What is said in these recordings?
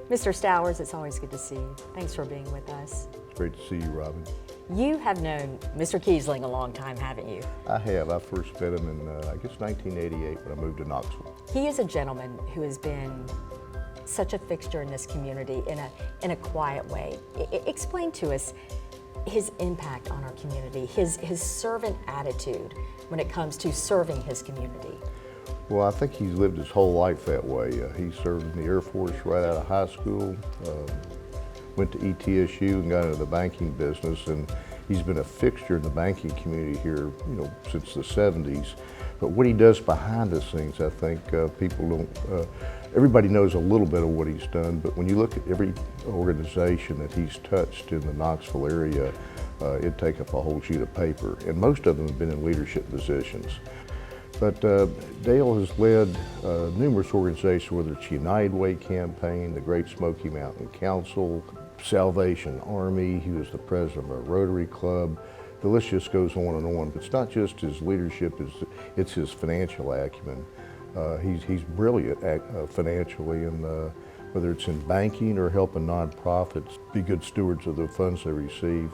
Mr. Stowers, it's always good to see you. Thanks for being with us. It's great to see you, Robin. You have known Mr. Keasling a long time, haven't you? I have. I first met him in, I guess, 1988 when I moved to Knoxville. He is a gentleman who has been such a fixture in this community in a quiet way. Explain to us his impact on our community, his servant attitude when it comes to serving his community. Well, I think he's lived his whole life that way. He served in the Air Force right out of high school, went to ETSU and got into the banking business, and he's been a fixture in the banking community here, since the 70s. But what he does behind the scenes, I think people don't, everybody knows a little bit of what he's done, but when you look at every organization that he's touched in the Knoxville area, it'd take up a whole sheet of paper, and most of them have been in leadership positions. But Dale has led numerous organizations, whether it's United Way campaign, the Great Smoky Mountain Council, Salvation Army. He was the president of a Rotary Club. The list just goes on and on. But it's not just his leadership, it's his financial acumen. He's brilliant financially, and whether it's in banking or helping nonprofits be good stewards of the funds they receive,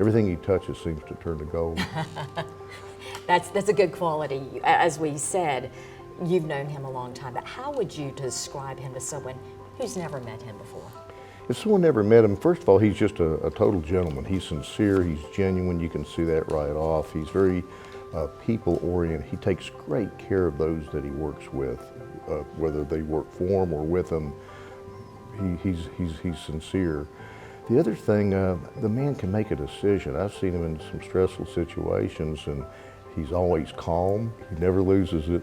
everything he touches seems to turn to gold. That's a good quality. As we said, you've known him a long time, but how would you describe him to someone who's never met him before? If someone never met him, first of all, he's just a total gentleman. He's sincere, he's genuine, you can see that right off. He's very people-oriented. He takes great care of those that he works with, whether they work for him or with him. He's sincere. The other thing, the man can make a decision. I've seen him in some stressful situations, and he's always calm. He never loses it,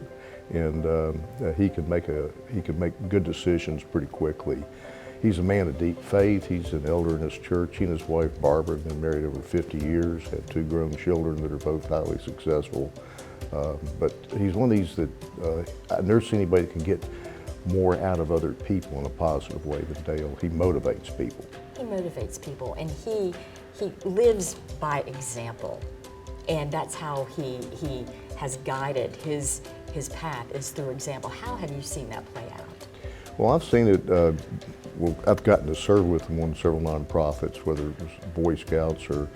and he can make good decisions pretty quickly. He's a man of deep faith. He's an elder in his church. He and his wife Barbara have been married over 50 years, have 2 grown children that are both highly successful. But he's one of these that I've never seen anybody that can get more out of other people in a positive way than Dale. He motivates people. He motivates people, and he lives by example, and that's how he has guided his path, is through example. How have you seen that play out? Well, I've seen it. I've gotten to serve with him on several nonprofits, whether it was Boy Scouts or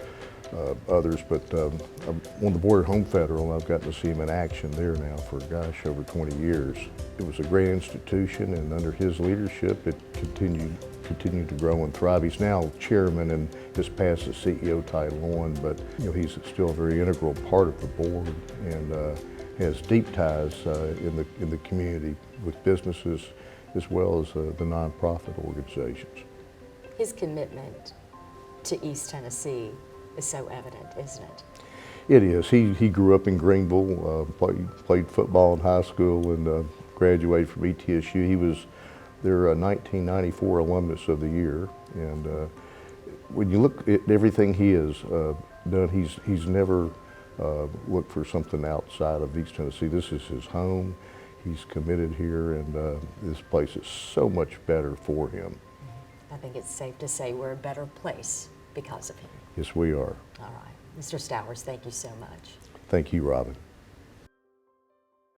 others, but I'm on the board at Home Federal, and I've gotten to see him in action there now for, gosh, over 20 years. It was a great institution, and under his leadership, it continued to grow and thrive. He's now chairman and just passed the CEO title on, but he's still a very integral part of the board, and has deep ties in the community with businesses as well as the nonprofit organizations. His commitment to East Tennessee is so evident, isn't it? It is. He grew up in Greenville, played football in high school, and graduated from ETSU. He was their 1994 Alumnus of the Year, and when you look at everything he has done, he's never looked for something outside of East Tennessee. This is his home. He's committed here, and this place is so much better for him. I think it's safe to say we're a better place because of him. Yes, we are. All right. Mr. Stowers, thank you so much. Thank you, Robin.